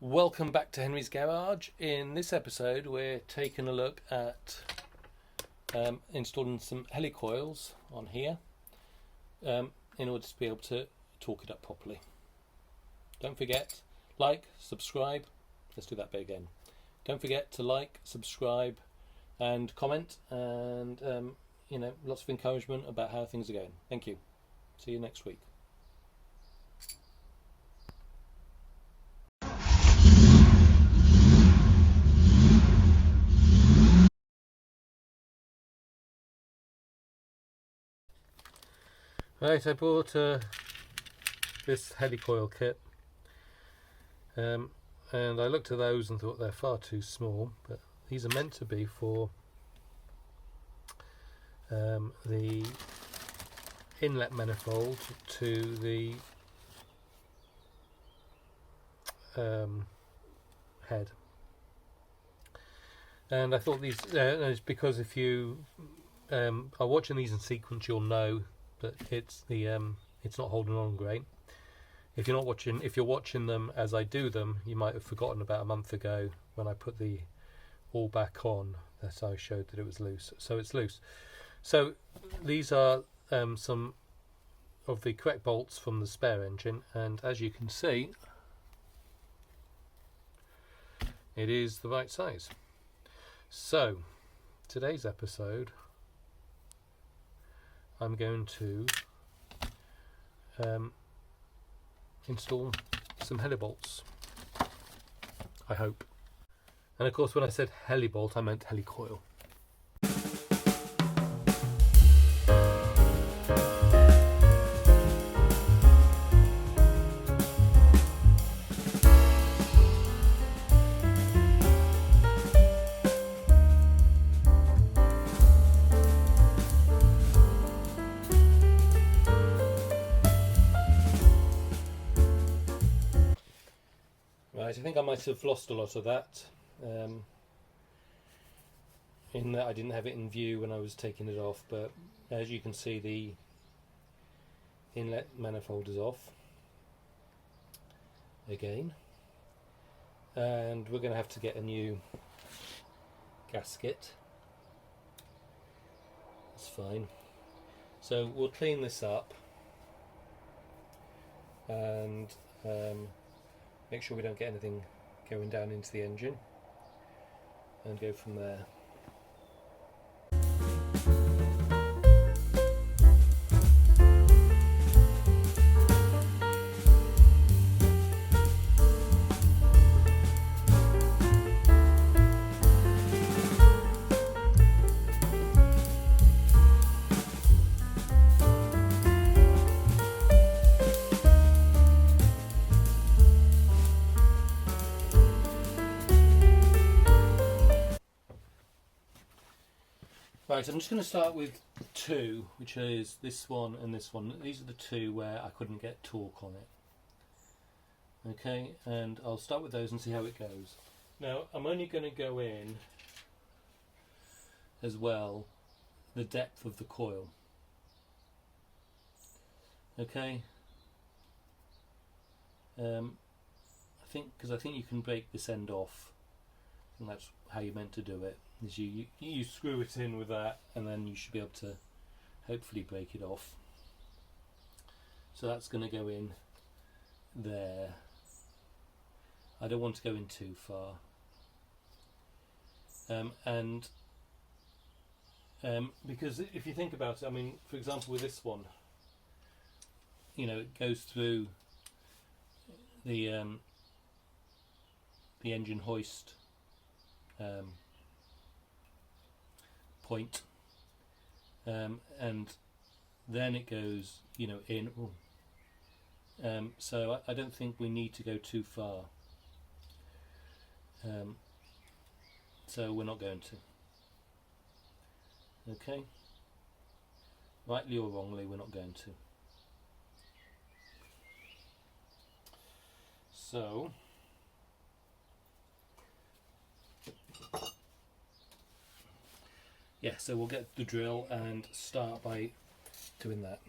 Welcome back to Henry's Garage. In this episode we're taking a look at installing some helicoils on here in order to be able to torque it up properly. Don't forget, like, subscribe. Let's do that bit again. Don't forget to like, subscribe and comment, and lots of encouragement about how things are going. Thank you. See you next week. Right, I bought this helicoil kit, and I looked at those and thought they're far too small, but these are meant to be for the inlet manifold to the head. And I thought these, it's because if you are watching these in sequence, you'll know that it's not holding on great. If you're watching them as I do them, you might have forgotten about a month ago when I put the all back on that I showed that it was loose. So it's loose. So these are some of the correct bolts from the spare engine, and as you can see, it is the right size. So today's episode, I'm going to install some helibolts, I hope. And of course, when I said helibolt, I meant helicoil. Right, I think I might have lost a lot of that, in that I didn't have it in view when I was taking it off, but as you can see, the inlet manifold is off again, and we're going to have to get a new gasket. That's fine. So we'll clean this up and make sure we don't get anything going down into the engine, and go from there. Right, I'm just going to start with two, which is this one and this one. These are the two where I couldn't get torque on it. Okay, and I'll start with those and see how it goes. Now, I'm only going to go in as well the depth of the coil. Okay, I think you can break this end off, and that's how you're meant to do it. Is you screw it in with that, and then you should be able to hopefully break it off. So that's going to go in there. I don't want to go in too far, because if you think about it, I mean, for example, with this one, it goes through the engine hoist point, and then it goes in. So I don't think we need to go too far, so we're not going to. Okay, rightly or wrongly, we're not going to. So yeah, so we'll get the drill and start by doing that.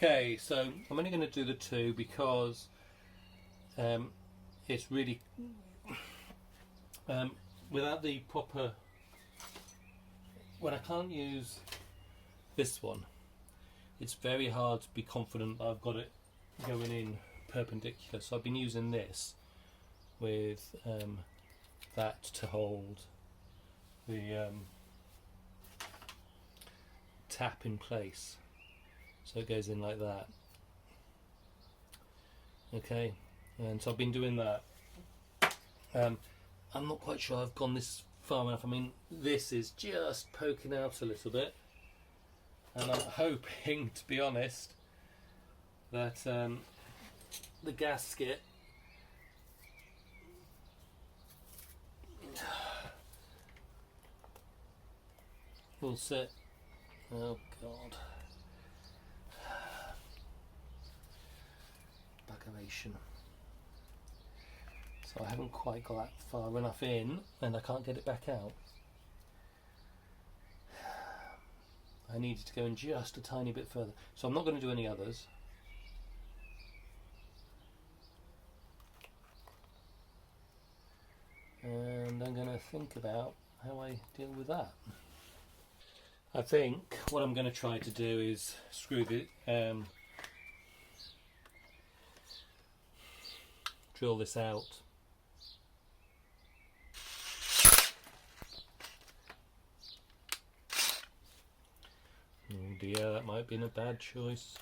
Okay, so I'm only going to do the two because it's really without the proper, when I can't use this one, it's very hard to be confident that I've got it going in perpendicular. So I've been using this with that to hold the tap in place, so it goes in like that. Okay, and so I've been doing that. I'm not quite sure I've gone this far enough. I mean, this is just poking out a little bit, and I'm hoping, to be honest, that the gasket will sit. Oh God, backavation. So I haven't quite got that far enough in, and I can't get it back out. I needed to go in just a tiny bit further, so I'm not going to do any others. And I'm going to think about how I deal with that. I think what I'm going to try to do is screw the drill this out. Oh dear, that might have been a bad choice.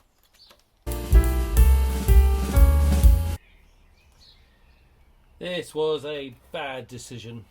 This was a bad decision.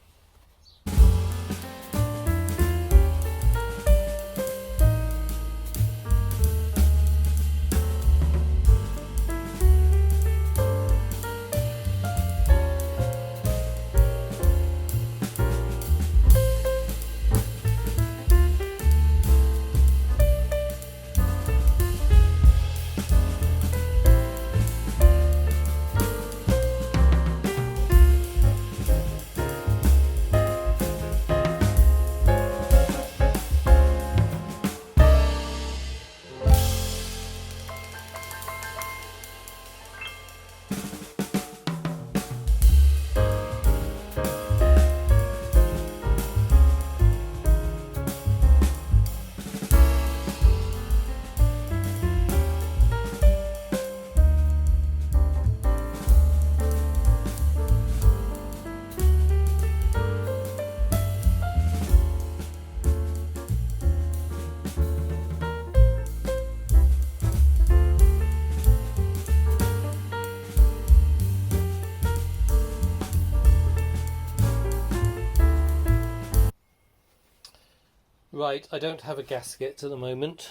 Right, I don't have a gasket at the moment,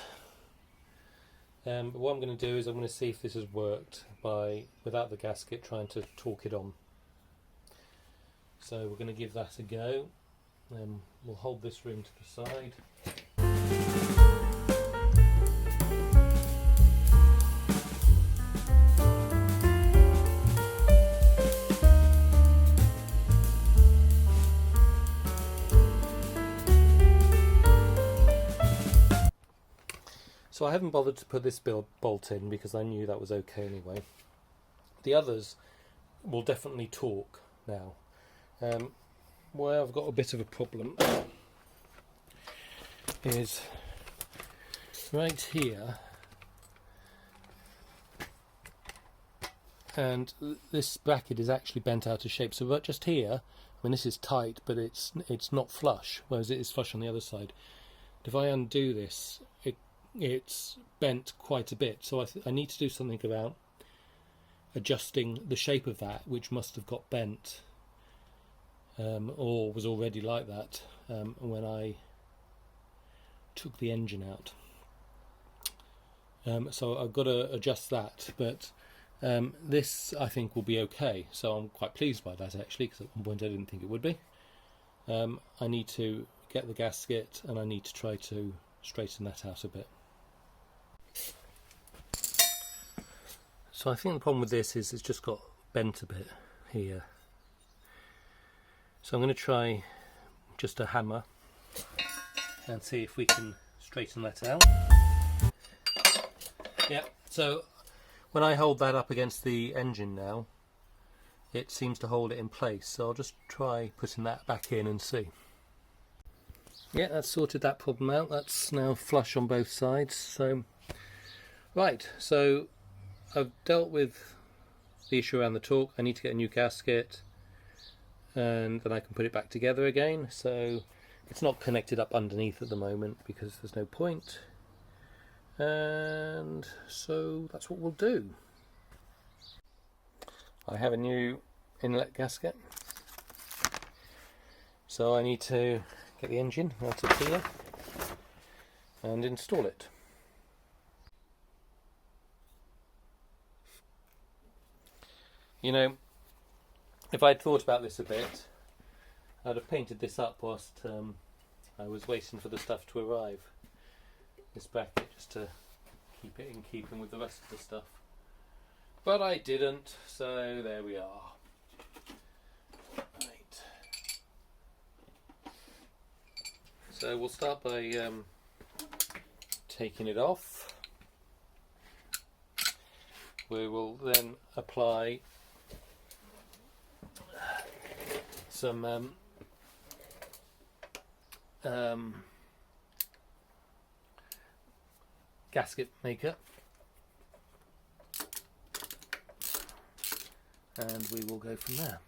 but what I'm going to do is I'm going to see if this has worked by, without the gasket, trying to torque it on. So we're going to give that a go, and we'll hold this ring to the side. So I haven't bothered to put this bolt in because I knew that was okay anyway. The others will definitely torque now. Where I've got a bit of a problem is right here, and this bracket is actually bent out of shape. So but just here, I mean, this is tight, but it's not flush, whereas it is flush on the other side. If I undo this, it's bent quite a bit, so I need to do something about adjusting the shape of that, which must have got bent or was already like that when I took the engine out. So I've got to adjust that, but this I think will be okay, so I'm quite pleased by that actually, because at one point I didn't think it would be. I need to get the gasket, and I need to try to straighten that out a bit. So I think the problem with this is it's just got bent a bit here. So I'm going to try just a hammer and see if we can straighten that out. Yep, So when I hold that up against the engine now, it seems to hold it in place, so I'll just try putting that back in and see. Yeah, that's sorted that problem out. That's now flush on both sides. So right, so I've dealt with the issue around the torque. I need to get a new gasket and then I can put it back together again. So it's not connected up underneath at the moment because there's no point, and so that's what we'll do. I have a new inlet gasket, so I need to get the engine out of here and install it. You know, if I'd thought about this a bit, I'd have painted this up whilst I was waiting for the stuff to arrive. This bracket, just to keep it in keeping with the rest of the stuff. But I didn't, so there we are. Right. So we'll start by taking it off. We will then apply some gasket maker, and we will go from there.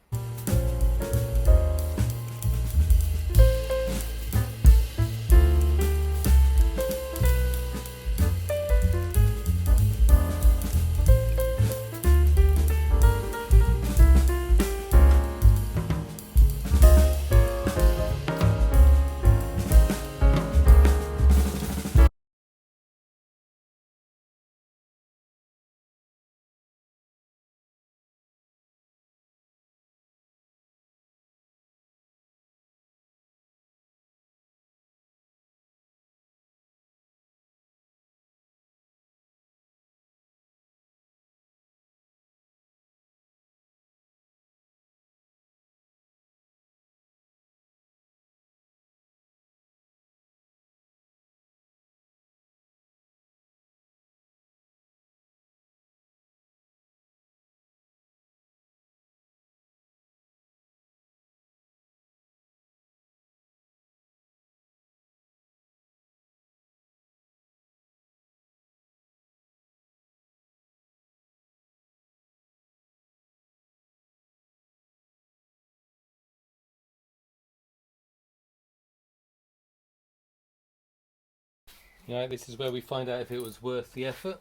Yeah, this is where we find out if it was worth the effort.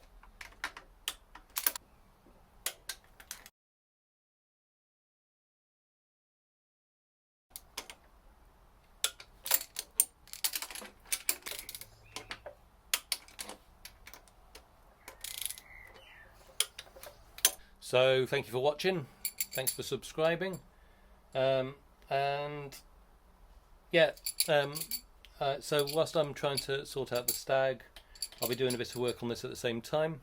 So thank you for watching, thanks for subscribing, and yeah, so whilst I'm trying to sort out the stag, I'll be doing a bit of work on this at the same time.